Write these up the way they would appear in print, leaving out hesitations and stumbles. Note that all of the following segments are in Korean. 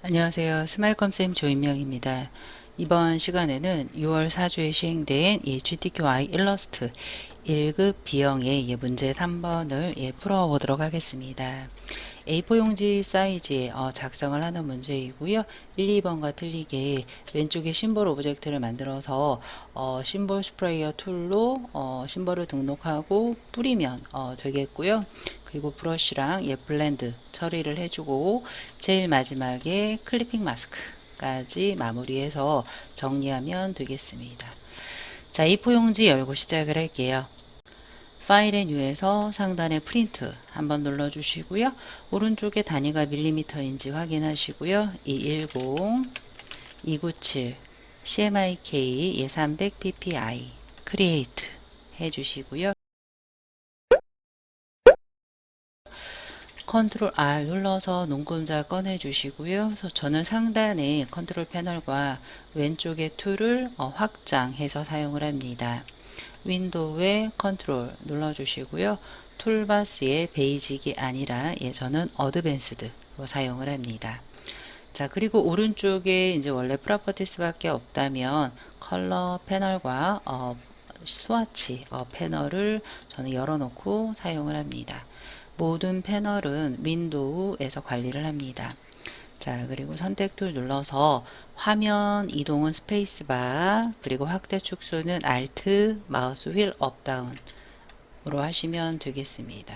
안녕하세요. 스마일컴쌤 조인명입니다. 이번 시간에는 6월 4주에 시행된 GTQI 일러스트 1급 B형의 문제 3번을 풀어보도록 하겠습니다. A4 용지 사이즈에 작성을 하는 문제이고요. 1, 2번과 틀리게 왼쪽에 심볼 오브젝트를 만들어서 심볼 스프레이어 툴로 심볼을 등록하고 뿌리면 되겠고요. 그리고 브러쉬랑 블렌드 처리를 해주고 제일 마지막에 클리핑 마스크까지 마무리해서 정리하면 되겠습니다. 자, A4 용지 열고 시작을 할게요. 파일의 뉴에서 상단에 프린트 한번 눌러주시고요. 오른쪽에 단위가 밀리미터인지 확인하시고요. 210, 297, CMYK 300 PPI 크리에이트 해주시고요. 컨트롤 R 눌러서 눈금자 꺼내 주시고요. 저는 상단에 컨트롤 패널과 왼쪽의 툴을 확장해서 사용을 합니다. 윈도우에 컨트롤 눌러 주시고요. 툴바스의 베이직이 아니라 저는 어드밴스드로 사용을 합니다. 자, 그리고 오른쪽에 이제 원래 프로퍼티스 밖에 없다면 컬러 패널과 스와치 패널을 저는 열어놓고 사용을 합니다. 모든 패널은 윈도우에서 관리를 합니다. 자, 그리고 선택 툴 눌러서 화면 이동은 스페이스바, 그리고 확대 축소는 Alt, 마우스 휠 업다운으로 하시면 되겠습니다.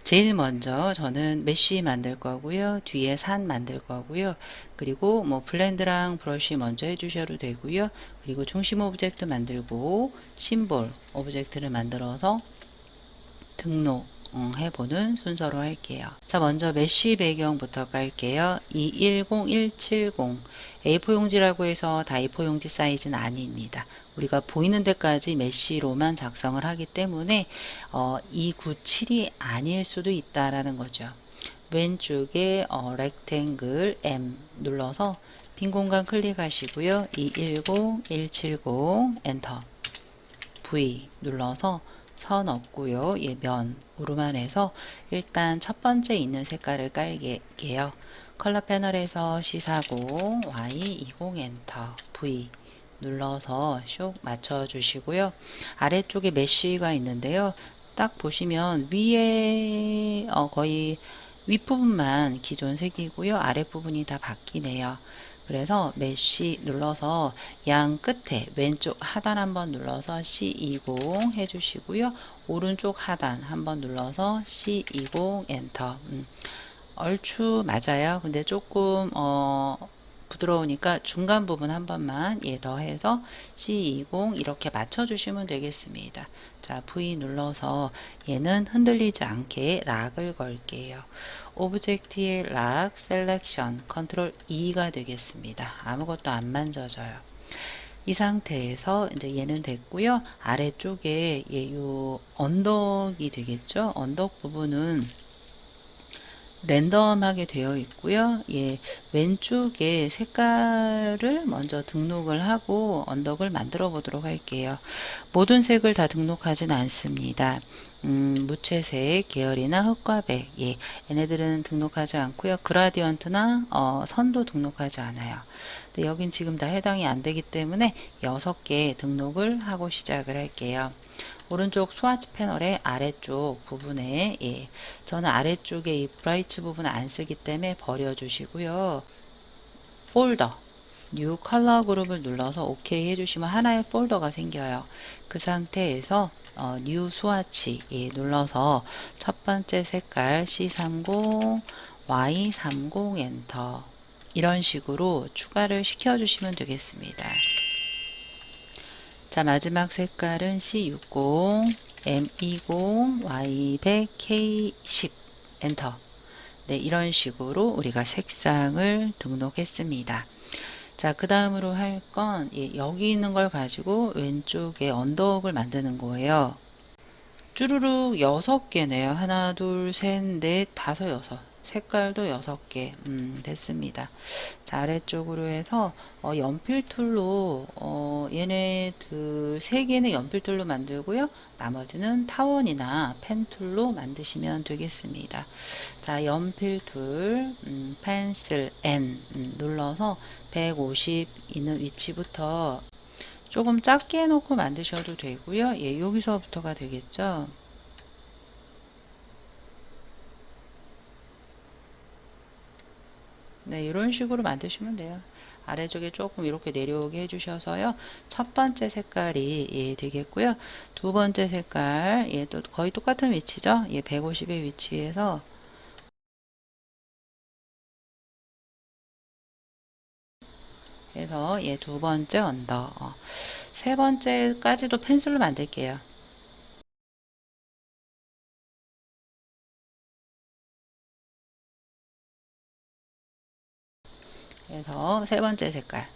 제일 먼저 저는 메쉬 만들 거고요. 뒤에 산 만들 거고요. 그리고 블렌드랑 브러쉬 먼저 해주셔도 되고요. 그리고 중심 오브젝트 만들고 심볼 오브젝트를 만들어서 등록 해보는 순서로 할게요. 자, 먼저 메쉬 배경부터 깔게요. 210170 A4 용지라고 해서 다 A4 용지 사이즈는 아닙니다. 우리가 보이는 데까지 메쉬로만 작성을 하기 때문에 297이 아닐 수도 있다라는 거죠. 왼쪽에 렉탱글 M 눌러서 빈 공간 클릭하시고요. 210170 엔터 V 눌러서 선 없고요. 면으로만 해서 일단 첫 번째 있는 색깔을 깔게요. 컬러 패널에서 C40, Y20 엔터, V 눌러서 쇽 맞춰 주시고요. 아래쪽에 메쉬가 있는데요. 딱 보시면 위에 거의 윗부분만 기존 색이고요. 아랫부분이 다 바뀌네요. 그래서 메쉬 눌러서 양 끝에 왼쪽 하단 한번 눌러서 C20 해주시고요. 오른쪽 하단 한번 눌러서 C20 엔터. 얼추 맞아요. 근데 조금 부드러우니까 중간 부분 한 번만 더해서 C20 이렇게 맞춰주시면 되겠습니다. 자, V 눌러서 얘는 흔들리지 않게 락을 걸게요. 오브젝트의 락, 셀렉션, 컨트롤 E가 되겠습니다. 아무것도 안 만져져요. 이 상태에서 이제 얘는 됐고요. 아래쪽에 요 언덕이 되겠죠. 언덕 부분은 랜덤하게 되어 있고요. 왼쪽에 색깔을 먼저 등록을 하고 언덕을 만들어 보도록 할게요. 모든 색을 다 등록하진 않습니다. 무채색, 계열이나 흑과 백, 얘네들은 등록하지 않고요. 그라디언트나 선도 등록하지 않아요. 근데 여긴 지금 다 해당이 안 되기 때문에 6개 등록을 하고 시작을 할게요. 오른쪽 스와치 패널의 아래쪽 부분에 저는 아래쪽에 이 브라이트 부분을 안 쓰기 때문에 버려주시고요. 폴더 뉴 컬러 그룹을 눌러서 OK 해주시면 하나의 폴더가 생겨요. 그 상태에서 뉴 스와치 눌러서 첫 번째 색깔 C30 Y30 엔터 이런 식으로 추가를 시켜주시면 되겠습니다. 자, 마지막 색깔은 C60, M20, Y100, K10 엔터. 네, 이런 식으로 우리가 색상을 등록했습니다. 자, 그 다음으로 할 건 여기 있는 걸 가지고 왼쪽에 언덕을 만드는 거예요. 쭈루룩 6개네요. 하나, 둘, 셋, 넷, 다섯, 여섯. 색깔도 6개 됐습니다. 자, 아래쪽으로 해서 연필 툴로 얘네 3개는 연필 툴로 만들고요. 나머지는 타원이나 펜 툴로 만드시면 되겠습니다. 자, 연필 툴, 펜슬 N 눌러서 150 있는 위치부터 조금 작게 해놓고 만드셔도 되고요. 예, 여기서부터가 되겠죠. 네, 이런 식으로 만드시면 돼요. 아래쪽에 조금 이렇게 내려오게 해주셔서요. 첫 번째 색깔이 예, 되겠고요. 두 번째 색깔, 예, 또 거의 똑같은 위치죠. 예, 150의 위치에서 해서 예, 두 번째 언더, 세 번째까지도 펜슬로 만들게요. 그래서 세 번째 색깔.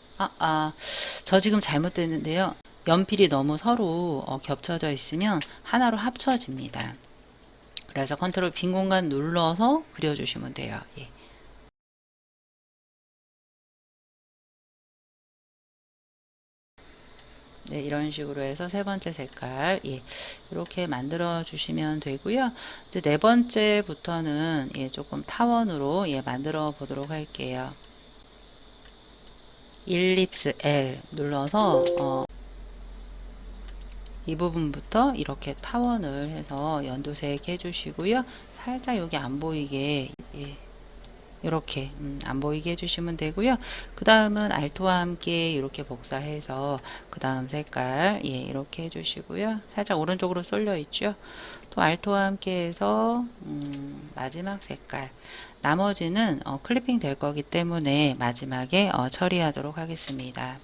저 지금 잘못됐는데요. 연필이 너무 서로 겹쳐져 있으면 하나로 합쳐집니다. 그래서 컨트롤 빈 공간 눌러서 그려주시면 돼요. 예. 네, 이런 식으로 해서 세 번째 색깔, 예, 이렇게 만들어 주시면 되고요. 이제 네 번째부터는 예, 조금 타원으로 예, 만들어 보도록 할게요. 일립스 L 눌러서 이 부분부터 이렇게 타원을 해서 연두색 해주시고요. 살짝 여기 안 보이게 예, 이렇게 안 보이게 해주시면 되고요. 그 다음은 알토와 함께 이렇게 복사해서 그 다음 색깔 예, 이렇게 해주시고요. 살짝 오른쪽으로 쏠려 있죠. 또 알토와 함께 해서 마지막 색깔 나머지는 클리핑 될 거기 때문에 마지막에 처리하도록 하겠습니다.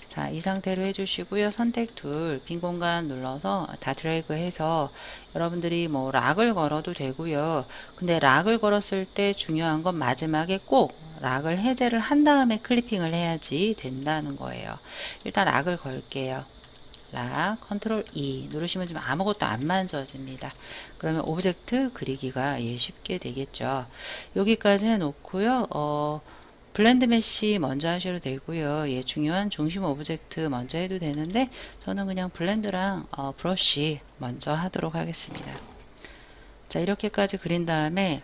자, 이 상태로 해주시고요. 선택 툴, 빈 공간 눌러서 다 드래그 해서 여러분들이 뭐 락을 걸어도 되고요. 근데 락을 걸었을 때 중요한 건 마지막에 꼭 락을 해제를 한 다음에 클리핑을 해야지 된다는 거예요. 일단 락을 걸게요. 락, 컨트롤 E 누르시면 지금 아무것도 안 만져집니다. 그러면 오브젝트 그리기가 예, 쉽게 되겠죠. 여기까지 해놓고요. 블렌드 메쉬 먼저 하셔도 되고요. 예, 중요한 중심 오브젝트 먼저 해도 되는데 저는 그냥 블렌드랑 브러쉬 먼저 하도록 하겠습니다. 자, 이렇게까지 그린 다음에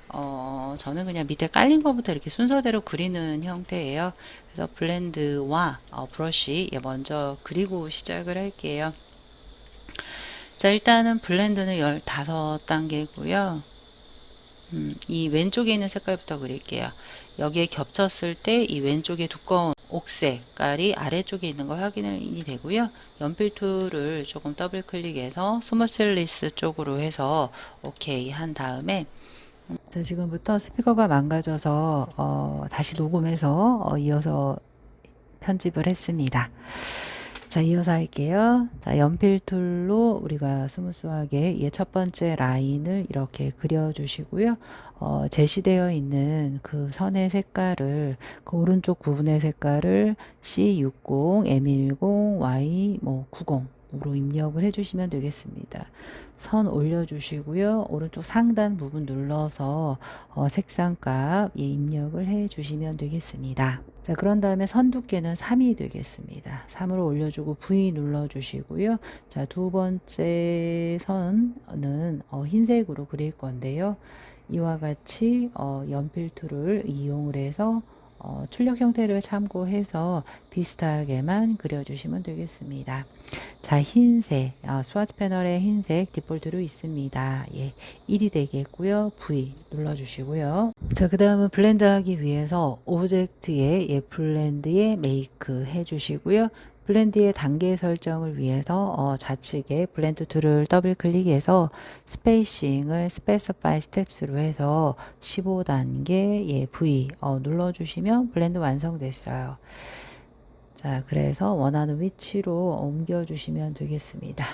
저는 그냥 밑에 깔린 것부터 이렇게 순서대로 그리는 형태예요. 그래서 블렌드와 브러쉬 예, 먼저 그리고 시작을 할게요. 자, 일단은 블렌드는 15단계고요. 이 왼쪽에 있는 색깔부터 그릴게요. 여기에 겹쳤을 때 이 왼쪽에 두꺼운 옥색 깔이 아래쪽에 있는 거 확인이 되고요. 연필 툴을 조금 더블 클릭해서 스무슬리스 쪽으로 해서 오케이 한 다음에 자, 지금부터 스피커가 망가져서 다시 녹음해서 이어서 편집을 했습니다. 자, 이어서 할게요. 자, 연필 툴로 우리가 스무스하게 첫 번째 라인을 이렇게 그려주시고요. 제시되어 있는 그 선의 색깔을, 그 오른쪽 부분의 색깔을 C60, M10, Y 뭐 90으로 입력을 해주시면 되겠습니다. 선 올려주시고요. 오른쪽 상단 부분 눌러서 색상값 입력을 해주시면 되겠습니다. 자, 그런 다음에 선 두께는 3이 되겠습니다. 3으로 올려주고 V 눌러주시고요. 자, 두 번째 선은 흰색으로 그릴 건데요. 이와 같이 연필 툴을 이용을 해서 출력 형태를 참고해서 비슷하게만 그려주시면 되겠습니다. 자, 흰색, 스와치 패널에 흰색 디폴트로 있습니다. 예, 1이 되겠고요. V 눌러주시고요. 자, 그 다음은 블렌드 하기 위해서 오브젝트에 블렌드에 메이크 해주시고요. 블렌드의 단계 설정을 위해서 좌측에 블렌드 툴을 더블 클릭해서 스페이싱을 스페시파이 스텝스로 해서 15단계 V 눌러주시면 블렌드 완성됐어요. 자, 그래서 원하는 위치로 옮겨주시면 되겠습니다.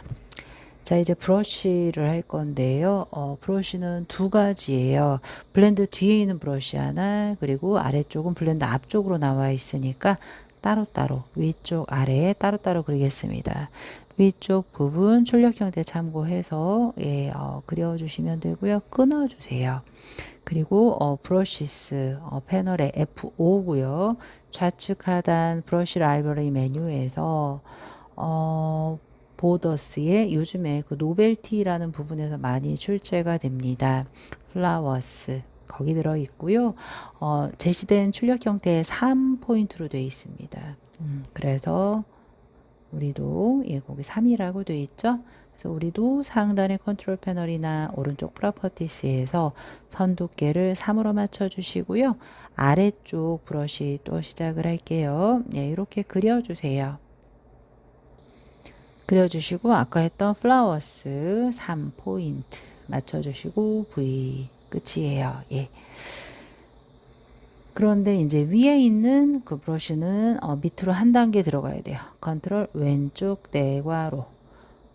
자, 이제 브러쉬를 할 건데요. 브러쉬는 두 가지예요. 블렌드 뒤에 있는 브러쉬 하나, 그리고 아래쪽은 블렌드 앞쪽으로 나와 있으니까 따로따로 위쪽 아래에 따로따로 그리겠습니다. 위쪽 부분 출력 형태 참고해서 그려주시면 되고요. 끊어주세요. 그리고 브러시스 패널의 F5고요. 좌측 하단 브러쉬 라이브러리 메뉴에서 보더스의 요즘에 그 노벨티라는 부분에서 많이 출제가 됩니다. 플라워스 거기 들어 있고요. 제시된 출력 형태의 3포인트로 되어 있습니다. 그래서 우리도 거기 3이라고 되어 있죠. 그래서 우리도 상단의 컨트롤 패널이나 오른쪽 프로퍼티스에서 선 두께를 3으로 맞춰 주시고요. 아래쪽 브러쉬 또 시작을 할게요. 이렇게 그려주세요. 그려주시고 아까 했던 플라워스 3포인트 맞춰주시고 V 끝이에요. 그런데 이제 위에 있는 그 브러쉬는 밑으로 한 단계 들어가야 돼요. 컨트롤 왼쪽 내괄호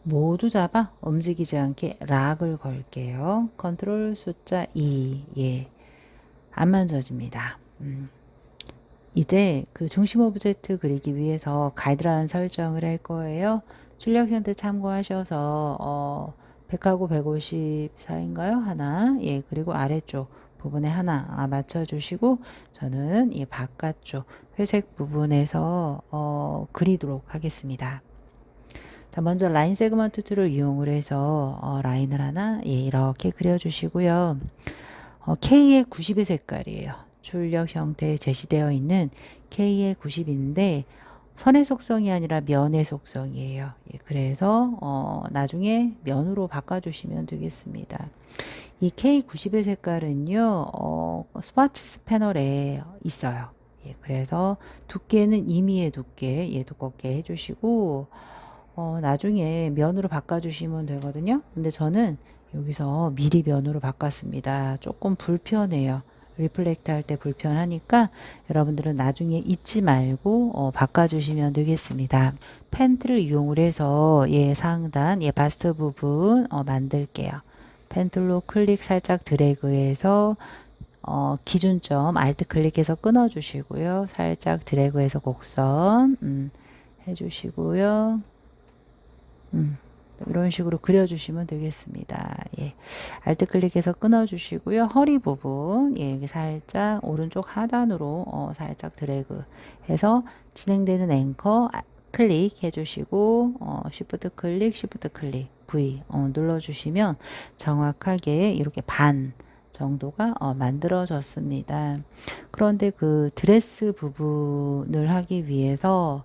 모두 잡아 움직이지 않게 락을 걸게요. 컨트롤 숫자 2 안 만져집니다. 이제 그 중심 오브젝트 그리기 위해서 가이드라인 설정을 할 거예요. 출력 형태 참고하셔서 100하고 150 사이인가요? 하나. 그리고 아래쪽 부분에 하나 맞춰주시고 저는 이 바깥쪽 회색 부분에서 그리도록 하겠습니다. 자, 먼저 라인 세그먼트 툴을 이용을 해서 라인을 하나 이렇게 그려주시고요. K의 90의 색깔이에요. 출력 형태에 제시되어 있는 K의 90인데 선의 속성이 아니라 면의 속성이에요. 그래서 나중에 면으로 바꿔주시면 되겠습니다. 이 K90의 색깔은요, 스와치스 패널에 있어요. 그래서 두께는 임의의 두께, 두껍게 해주시고, 나중에 면으로 바꿔주시면 되거든요. 근데 저는 여기서 미리 면으로 바꿨습니다. 조금 불편해요. 리플렉트 할 때 불편하니까 여러분들은 나중에 잊지 말고 바꿔주시면 되겠습니다. 펜틀을 이용을 해서 상단 바스트 부분 만들게요. 펜틀로 클릭 살짝 드래그해서 기준점 알트 클릭해서 끊어주시고요. 살짝 드래그해서 곡선 해주시고요. 이런 식으로 그려주시면 되겠습니다. 알트 클릭해서 끊어주시고요. 허리 부분 여기 살짝 오른쪽 하단으로 살짝 드래그 해서 진행되는 앵커 클릭 해주시고 쉬프트 클릭 쉬프트 클릭 V 눌러주시면 정확하게 이렇게 반 정도가 만들어졌습니다. 그런데 그 드레스 부분을 하기 위해서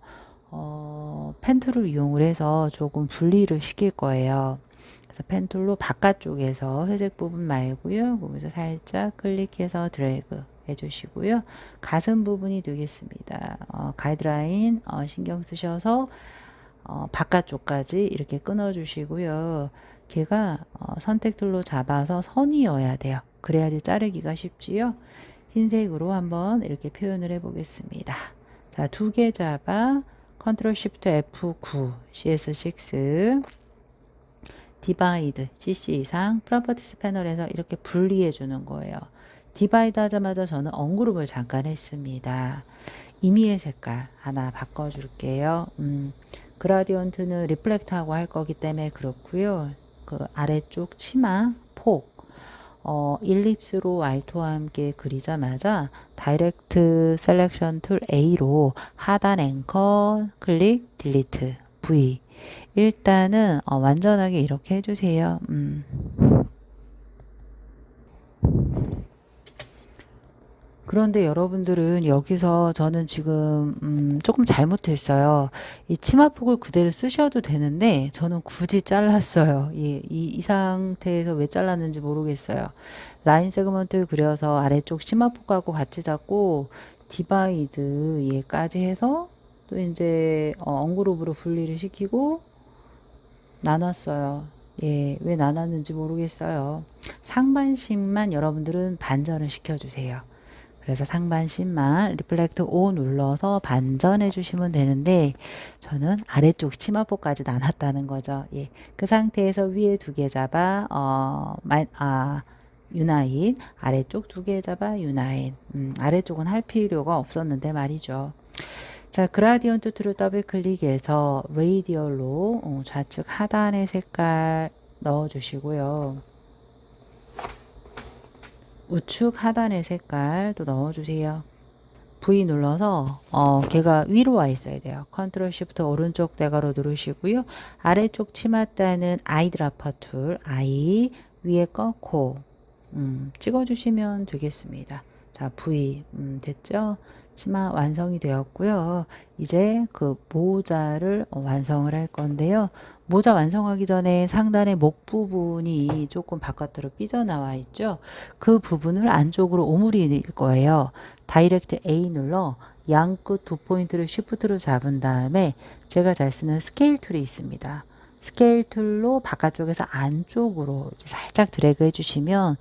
펜 툴을 이용을 해서 조금 분리를 시킬 거예요. 그래서 펜 툴로 바깥쪽에서 회색 부분 말고요. 거기서 살짝 클릭해서 드래그 해주시고요. 가슴 부분이 되겠습니다. 가이드라인 신경 쓰셔서 바깥쪽까지 이렇게 끊어 주시고요. 걔가 선택 툴로 잡아서 선이어야 돼요. 그래야지 자르기가 쉽지요. 흰색으로 한번 이렇게 표현을 해 보겠습니다. 자, 두 개 잡아 컨트롤 시프트 F9 CS6 디바이드 CC 이상 프로퍼티스 패널에서 이렇게 분리해 주는 거예요. 디바이드 하자마자 저는 언그룹을 잠깐 했습니다. 임의의 색깔 하나 바꿔 줄게요. 그라디언트는 리플렉트하고 할 거기 때문에 그렇고요. 그 아래쪽 치마 폭 일립스로 알토와 함께 그리자마자 다이렉트 셀렉션 툴 A로 하단 앵커 클릭 딜리트 V 일단은 완전하게 이렇게 해주세요. 그런데 여러분들은 여기서 저는 지금 조금 잘못했어요. 이 치마폭을 그대로 쓰셔도 되는데 저는 굳이 잘랐어요. 이 상태에서 왜 잘랐는지 모르겠어요. 라인 세그먼트를 그려서 아래쪽 치마폭하고 같이 잡고 디바이드 얘까지 해서 또 이제 언그룹으로 분리를 시키고 나눴어요. 왜 나눴는지 모르겠어요. 상반신만 여러분들은 반전을 시켜주세요. 그래서 상반신만 리플렉트 O 눌러서 반전해 주시면 되는데 저는 아래쪽 치마폭까지 나눴다는 거죠. 그 상태에서 위에 두 개 잡아 유나인 아래쪽 두 개 잡아 유나인 아래쪽은 할 필요가 없었는데 말이죠. 자, 그라디언트 툴을 더블 클릭해서 레이디얼로 좌측 하단의 색깔 넣어 주시고요. 우측 하단의 색깔 또 넣어주세요. V 눌러서 걔가 위로 와 있어야 돼요. 컨트롤 시프트 오른쪽 대가로 누르시고요. 아래쪽 치맛단은 아이드라퍼 툴 I 위에 꺾고 찍어주시면 되겠습니다. 자, V 됐죠? 치마 완성이 되었고요. 이제 그 모자를 완성을 할 건데요. 모자 완성하기 전에 상단의 목 부분이 조금 바깥으로 삐져나와 있죠. 그 부분을 안쪽으로 오므릴 거예요. 다이렉트 A 눌러 양끝 두 포인트를 쉬프트로 잡은 다음에 제가 잘 쓰는 스케일 툴이 있습니다. 스케일 툴로 바깥쪽에서 안쪽으로 살짝 드래그 해주시면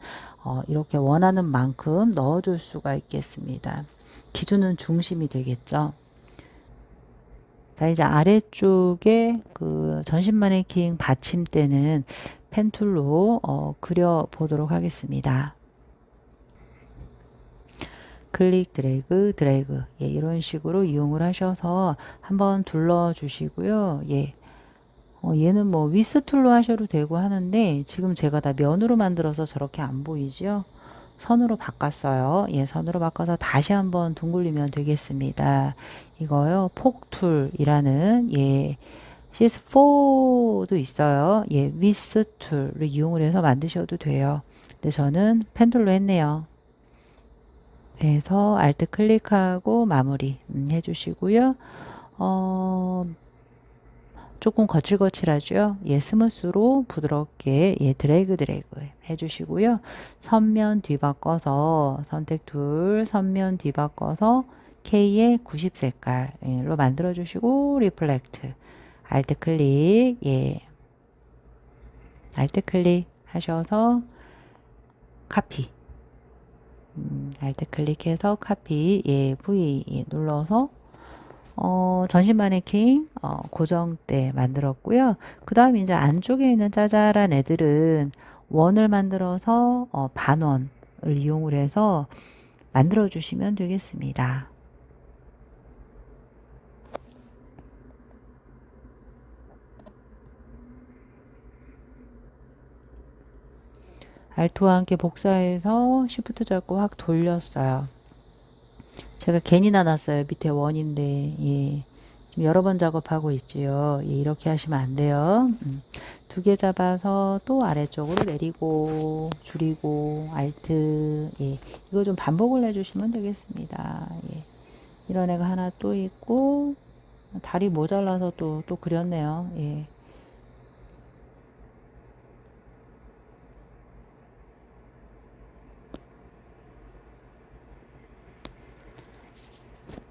이렇게 원하는 만큼 넣어줄 수가 있겠습니다. 기준은 중심이 되겠죠. 자, 이제 아래쪽에 그 전신 마네킹 받침대는 펜 툴로 그려 보도록 하겠습니다. 클릭, 드래그, 드래그. 예, 이런 식으로 이용을 하셔서 한번 둘러 주시고요. 예. 얘는 뭐 위스 툴로 하셔도 되고 하는데 지금 제가 다 면으로 만들어서 저렇게 안 보이죠? 선으로 바꿨어요. 예, 선으로 바꿔서 다시 한번 둥글리면 되겠습니다. 이거요, 폭툴이라는, 예, CS4도 있어요. 예, 위스 툴을 이용을 해서 만드셔도 돼요. 근데 저는 펜툴로 했네요. 그래서 알트 클릭하고 마무리 해주시고요. 조금 거칠거칠하죠. 예, 스무스로 부드럽게 예, 드래그 해주시고요. 선면 뒤바꿔서 선택 툴 선면 뒤바꿔서 K의 90 색깔로 만들어 주시고 리플렉트 알트 클릭 예, 알트 클릭 하셔서 카피 알트 클릭해서 카피 예, V 예, 눌러서 전신 마네킹 고정대 만들었고요. 그 다음 이제 안쪽에 있는 짜잘한 애들은 원을 만들어서 반원을 이용을 해서 만들어 주시면 되겠습니다. 알트와 함께 복사해서 쉬프트 잡고 확 돌렸어요. 제가 괜히 나눴어요. 밑에 원인데 예. 지금 여러 번 작업하고 있지요. 예, 이렇게 하시면 안 돼요. 두 개 잡아서 또 아래쪽으로 내리고 줄이고 알트 예. 이거 좀 반복을 해주시면 되겠습니다. 예. 이런 애가 하나 또 있고 다리 모자라서 또 그렸네요. 예.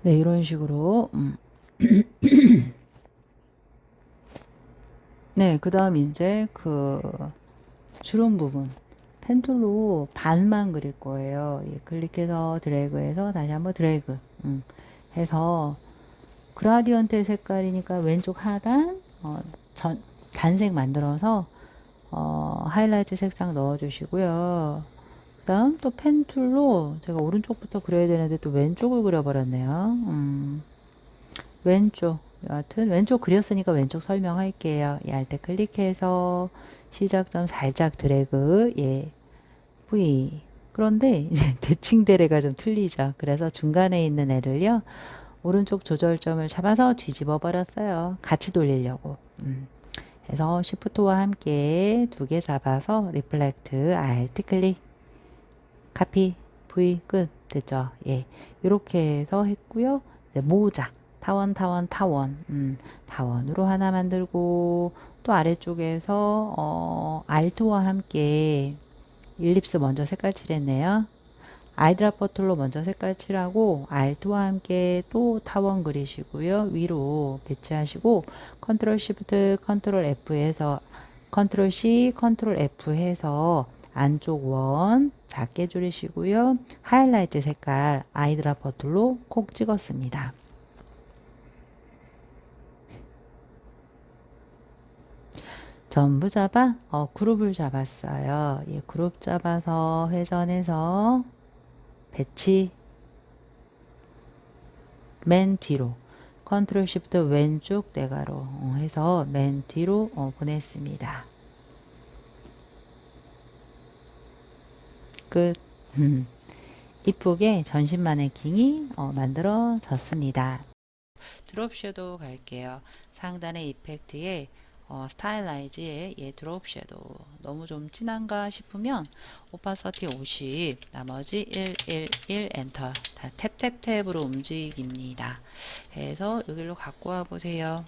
네, 이런 식으로 네, 그 다음 이제 그 주름 부분 펜툴로 반만 그릴 거예요. 예, 클릭해서 드래그해서 다시 한번 드래그 해서 그라디언트 색깔이니까 왼쪽 하단 단색 만들어서 하이라이트 색상 넣어주시고요. 그 다음 또 펜툴로 제가 오른쪽부터 그려야 되는데 또 왼쪽을 그려버렸네요. 왼쪽 여하튼 왼쪽 그렸으니까 왼쪽 설명할게요. 예, 할 때 클릭해서 시작점 살짝 드래그 예 V 그런데 대칭대레가 좀 틀리죠. 그래서 중간에 있는 애를요 오른쪽 조절점을 잡아서 뒤집어 버렸어요. 같이 돌리려고. 그래서 시프트와 함께 두 개 잡아서 리플렉트 알트 클릭 카피 V 끝 됐죠. 예, 이렇게 해서 했고요. 이제 모자 타원 타원으로 하나 만들고 또 아래쪽에서 알트와 함께 일립스 먼저 색깔 칠했네요. 아이드라퍼 툴로 먼저 색깔 칠하고 알트와 함께 또 타원 그리시고요. 위로 배치하시고 컨트롤 시프트 컨트롤 F 해서 컨트롤 C 컨트롤 F 해서 안쪽 원 작게 줄이시고요. 하이라이트 색깔 아이드라퍼 툴로 콕 찍었습니다. 전부 잡아 그룹을 잡았어요. 예, 그룹 잡아서 회전해서 배치 맨 뒤로 컨트롤 시프트 왼쪽 대가로 해서 맨 뒤로 보냈습니다. 끝. 이쁘게 전신 마네킹이 만들어졌습니다. 드롭 섀도우 갈게요. 상단의 이펙트에 스타일라이즈의 드롭 섀도우 너무 좀 진한가 싶으면 오파서티 50 나머지 111 엔터 다 탭탭탭으로 움직입니다. 해서 여기로 갖고 와 보세요.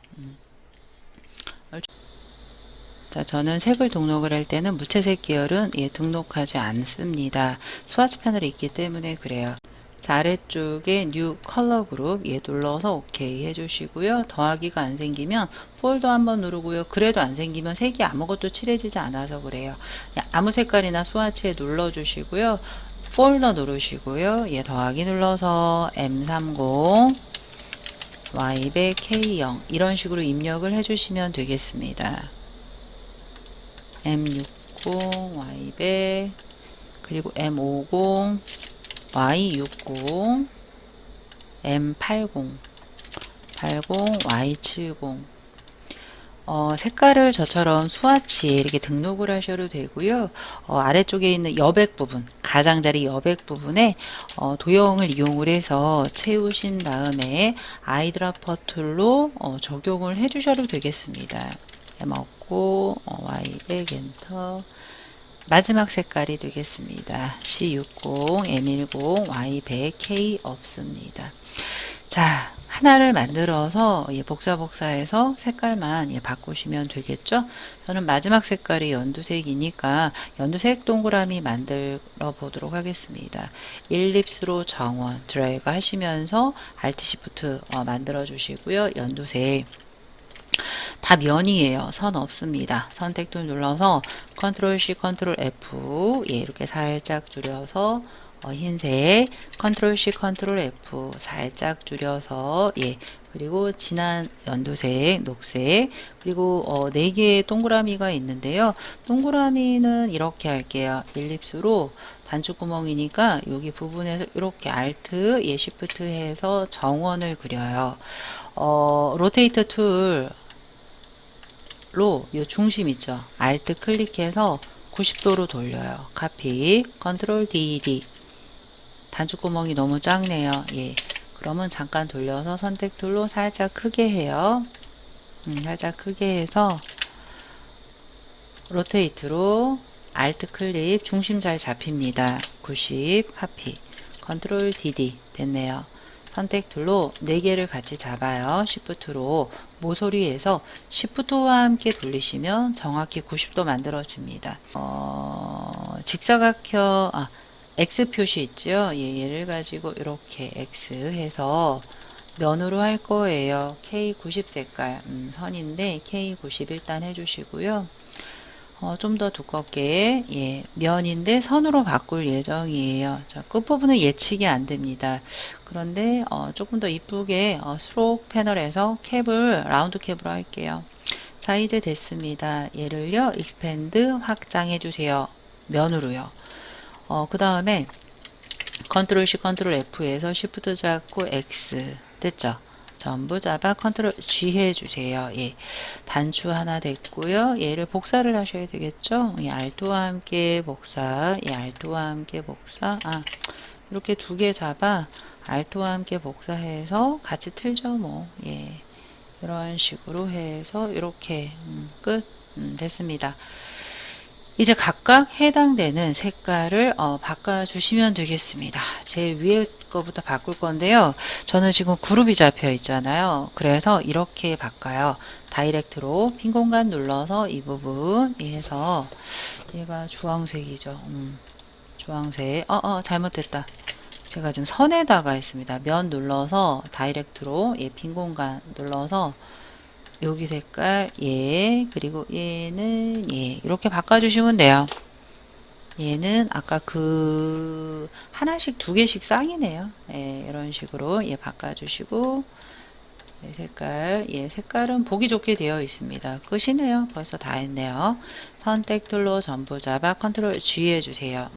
자, 저는 색을 등록을 할 때는 무채색 계열은 등록하지 않습니다. 스와치 패널이 있기 때문에 그래요. 자, 아래쪽에 뉴 컬러 그룹 눌러서 오케이 해주시고요. 더하기가 안 생기면 폴더 한번 누르고요. 그래도 안 생기면 색이 아무것도 칠해지지 않아서 그래요. 아무 색깔이나 스와치에 눌러주시고요. 폴더 누르시고요. 더하기 눌러서 M30 Y100 K0 이런 식으로 입력을 해주시면 되겠습니다. M60 Y100 그리고 M50 Y60 M80 Y70 색깔을 저처럼 스와치에 이렇게 등록을 하셔도 되고요. 아래쪽에 있는 여백 부분, 가장자리 여백 부분에 도형을 이용을 해서 채우신 다음에 아이드라퍼 툴로 적용을 해 주셔도 되겠습니다. M 없고 Y100 엔터 마지막 색깔이 되겠습니다. C60, M10, Y100, K 없습니다. 자, 하나를 만들어서 복사해서 색깔만 바꾸시면 되겠죠? 저는 마지막 색깔이 연두색이니까 연두색 동그라미 만들어 보도록 하겠습니다. 일립스로 정원 드래그 하시면서 Alt Shift 만들어 주시고요. 연두색 다 면이에요. 선 없습니다. 선택 툴 눌러서 컨트롤 C, 컨트롤 F 이렇게 살짝 줄여서 흰색 컨트롤 C, 컨트롤 F 살짝 줄여서 그리고 진한 연두색, 녹색 그리고 4개의 동그라미가 있는데요. 동그라미는 이렇게 할게요. 일립스로 단추구멍이니까 여기 부분에서 이렇게 Alt, Shift 해서 정원을 그려요. 로테이터 툴 로 요 중심 있죠. Alt 클릭해서 90도로 돌려요. 카피, 컨트롤 DD. 단추구멍이 너무 작네요. 그러면 잠깐 돌려서 선택 툴로 살짝 크게 해요. 살짝 크게 해서 로테이트로 Alt 클릭 중심 잘 잡힙니다. 90 카피, 컨트롤 DD 됐네요. 선택 툴로 4개를 같이 잡아요. Shift로 모서리에서 Shift와 함께 돌리시면 정확히 90도 만들어집니다. 직사각형 X 표시 있죠? 얘를 가지고 이렇게 X 해서 면으로 할 거예요. K90 색깔 선인데 K90 일단 해주시고요. 좀 더 두껍게 면인데 선으로 바꿀 예정이에요. 자, 끝부분은 예측이 안 됩니다. 그런데 조금 더 이쁘게 스트로크 패널에서 캡을 라운드 캡으로 할게요. 자, 이제 됐습니다. 얘를요 익스펜드 확장해 주세요. 면으로요. 그 다음에 컨트롤 C 컨트롤 F에서 Shift 잡고 X 됐죠? 전부 잡아 컨트롤 G 해주세요. 단추 하나 됐고요. 얘를 복사를 하셔야 되겠죠? Alt와 함께 복사, Alt와 함께 복사. 이렇게 2개 잡아 Alt와 함께 복사해서 같이 틀죠, 뭐. 이런 식으로 해서 이렇게 끝 됐습니다. 이제 각각 해당되는 색깔을 바꿔주시면 되겠습니다. 제 위에 거부터 바꿀 건데요. 저는 지금 그룹이 잡혀 있잖아요. 그래서 이렇게 바꿔요. 다이렉트로 핀 공간 눌러서 이 부분 해서 얘가 주황색이죠. 주황색. 잘못됐다. 제가 지금 선에다가 했습니다. 면 눌러서 다이렉트로 핀 공간 눌러서 여기 색깔 그리고 얘는 이렇게 바꿔주시면 돼요. 얘는 아까 그 하나씩 2개씩 쌍이네요. 이런 식으로 바꿔주시고 색깔 색깔은 보기 좋게 되어 있습니다. 끝이네요. 벌써 다 했네요. 선택 툴로 전부 잡아 컨트롤 G 해주세요.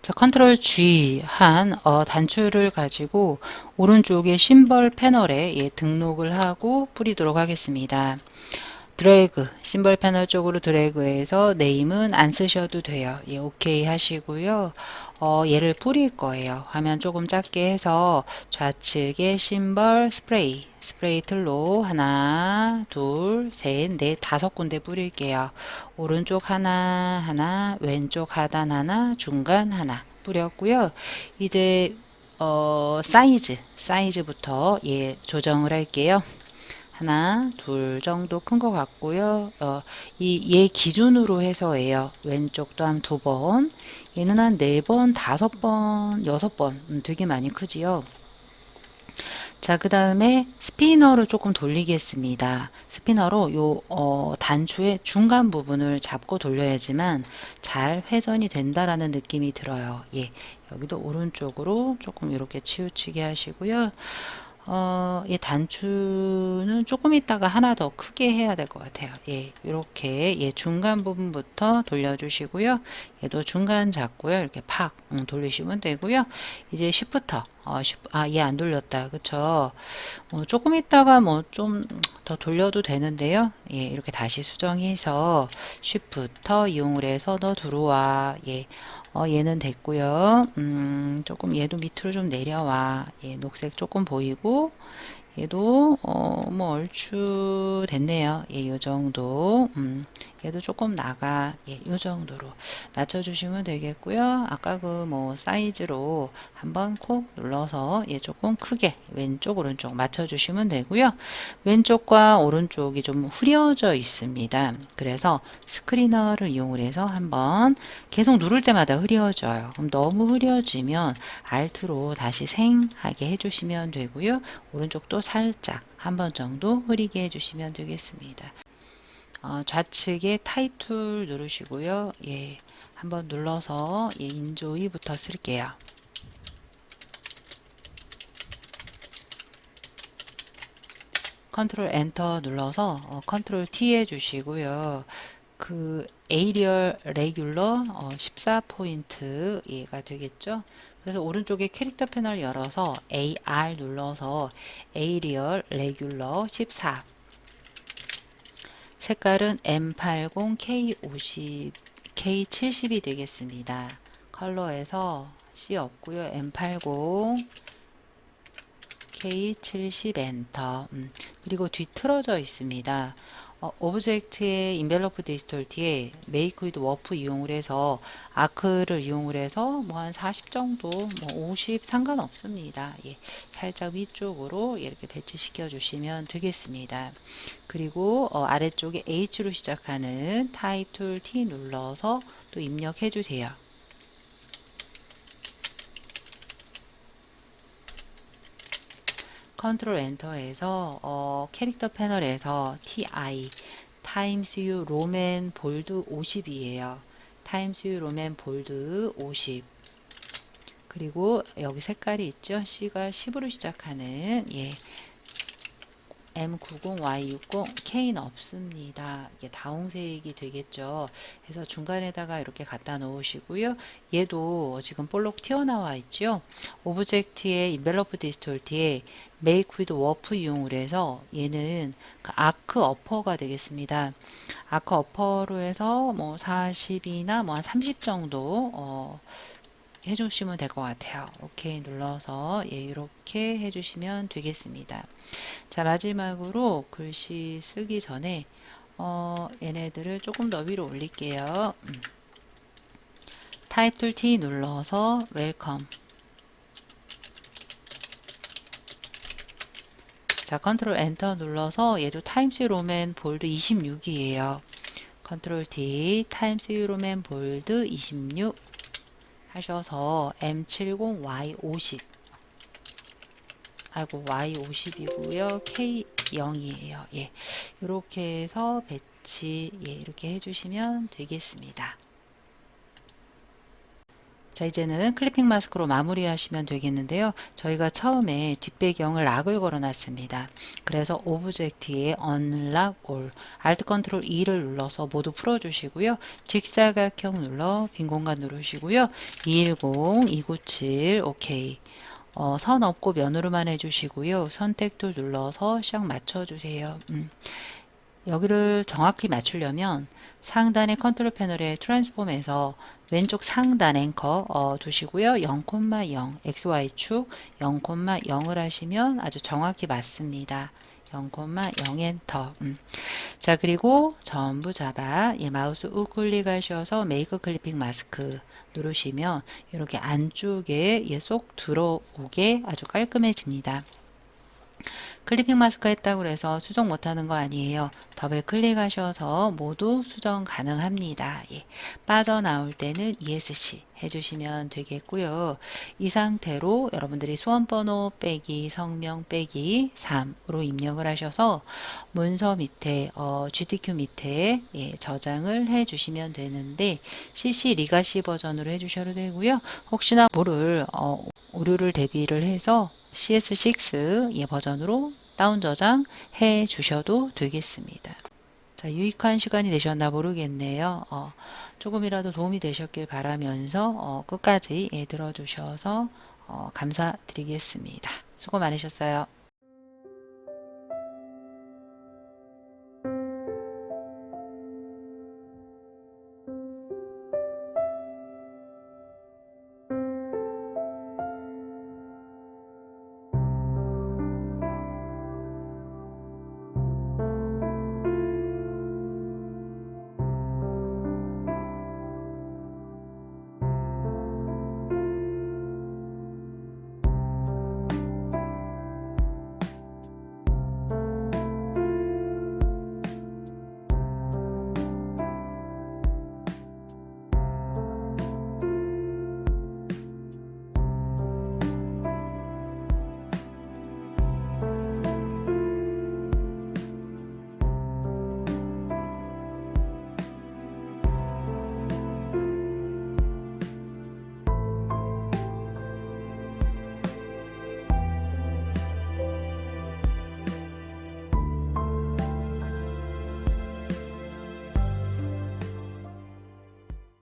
자, 컨트롤 G 한 단추를 가지고 오른쪽에 심벌 패널에 등록을 하고 뿌리도록 하겠습니다. 드래그, 심벌 패널 쪽으로 드래그해서 네임은 안 쓰셔도 돼요. 예, 오케이 하시고요. 얘를 뿌릴 거예요. 화면 조금 작게 해서 좌측에 심벌 스프레이 틀로 하나, 둘, 셋, 넷, 다섯 군데 뿌릴게요. 오른쪽 하나, 왼쪽 하단 하나, 중간 하나 뿌렸고요. 이제 사이즈부터 예, 조정을 할게요. 하나, 둘 정도 큰 것 같고요. 얘 기준으로 해서예요. 왼쪽도 한 두 번, 얘는 한 네 번, 다섯 번, 여섯 번, 되게 많이 크지요. 자, 그 다음에 스피너를 조금 돌리겠습니다. 스피너로 단추의 중간 부분을 잡고 돌려야지만 잘 회전이 된다라는 느낌이 들어요. 예, 여기도 오른쪽으로 조금 이렇게 치우치게 하시고요. 이 단추는 조금 있다가 하나 더 크게 해야 될 것 같아요. 예, 이렇게 예, 중간 부분부터 돌려주시고요. 얘도 중간 잡고요. 이렇게 팍 돌리시면 되고요. 이제 쉬프터 얘 안 돌렸다. 그쵸? 조금 있다가 뭐 좀 더 돌려도 되는데요. 예, 이렇게 다시 수정해서 쉬프터 이용을 해서 너 들어와. 예, 얘는 됐고요. 조금 얘도 밑으로 좀 내려와. 예, 녹색 조금 보이고 얘도 뭐 얼추 됐네요. 예, 요 정도. 얘도 조금 나가. 예, 요 정도로 맞춰주시면 되겠고요. 아까 그 뭐 사이즈로 한번 콕 눌러서 얘 조금 크게 왼쪽 오른쪽 맞춰주시면 되고요. 왼쪽과 오른쪽이 좀 흐려져 있습니다. 그래서 스크리너를 이용을 해서 한번 계속 누를 때마다 흐려져요. 그럼 너무 흐려지면 Alt로 다시 생하게 해주시면 되고요. 오른쪽도 살짝 한 번 정도 흐리게 해주시면 되겠습니다. 좌측에 타입 툴 누르시고요. 예, 한번 눌러서 예, 인조이부터 쓸게요. 컨트롤 엔터 눌러서 컨트롤 T 해주시고요. 그 에이리얼 레귤러 14포인트 얘가 되겠죠. 그래서 오른쪽에 캐릭터 패널 열어서 AR 눌러서 에이리얼 레귤러 14 색깔은 M80 K50 K70이 되겠습니다. 컬러에서 C 없고요. M80 K70 엔터. 그리고 뒤 틀어져 있습니다. 오브젝트의 인벨로프 디스톨트에 메이크 위드 워프 이용을 해서 아크를 이용을 해서 뭐 한 40 정도, 뭐 50 상관없습니다. 예, 살짝 위쪽으로 이렇게 배치시켜 주시면 되겠습니다. 그리고 아래쪽에 H로 시작하는 타입 툴 T 눌러서 또 입력해 주세요. 컨트롤 엔터에서 캐릭터 패널에서 TI 타임스 U 로맨 볼드 50이에요. 타임스 U 로맨 볼드 50 그리고 여기 색깔이 있죠. C가 10으로 시작하는 예, M90, Y60, K는 없습니다. 이게 다홍색이 되겠죠. 그래서 중간에다가 이렇게 갖다 놓으시고요. 얘도 지금 볼록 튀어나와 있죠. 오브젝트의 인벨로프 디스톨트에 메이크 위드 워프 이용을 해서 얘는 그 아크 어퍼가 되겠습니다. 아크 어퍼로 해서 뭐 40이나 뭐 한 30 정도 해주시면 될 것 같아요. 오케이 눌러서 예, 이렇게 해주시면 되겠습니다. 자, 마지막으로 글씨 쓰기 전에 얘네들을 조금 더 위로 올릴게요. 타입 툴 T 눌러서 웰컴. 자, 컨트롤 엔터 눌러서 얘도 타임스 로맨 볼드 26이에요. 컨트롤 T 타임스 로맨 볼드 26 하셔서 M70 Y50 아이고 Y50이고요. K0이에요. 예. 이렇게 해서 배치 예, 이렇게 해주시면 되겠습니다. 자, 이제는 클리핑 마스크로 마무리하시면 되겠는데요. 저희가 처음에 뒷배경을 락을 걸어놨습니다. 그래서 오브젝트에 Unlock All, Alt Ctrl E를 눌러서 모두 풀어주시고요. 직사각형 눌러 빈 공간 누르시고요. 210, 297, 오케이. 선 없고 면으로만 해주시고요. 선택 툴 눌러서 샥 맞춰주세요. 여기를 정확히 맞추려면 상단의 컨트롤 패널의 트랜스폼에서 왼쪽 상단 앵커 두시고요. 0,0 XY축 0,0을 하시면 아주 정확히 맞습니다. 0,0 엔터. 자, 그리고 전부 잡아 마우스 우클릭 하셔서 메이크 클리핑 마스크 누르시면 이렇게 안쪽에 쏙 들어오게 아주 깔끔해집니다. 클리핑 마스크 했다고 해서 수정 못하는 거 아니에요. 더블 클릭하셔서 모두 수정 가능합니다. 빠져나올 때는 ESC 해주시면 되겠고요. 이 상태로 여러분들이 수험번호 빼기 성명 빼기 3으로 입력을 하셔서 문서 밑에 GTQ 밑에 저장을 해주시면 되는데 CC 리가시 버전으로 해주셔도 되고요. 혹시나 모를 오류를 대비를 해서 CS6 버전으로 다운 저장 해 주셔도 되겠습니다. 자, 유익한 시간이 되셨나 모르겠네요. 조금이라도 도움이 되셨길 바라면서 끝까지 들어주셔서 감사드리겠습니다. 수고 많으셨어요.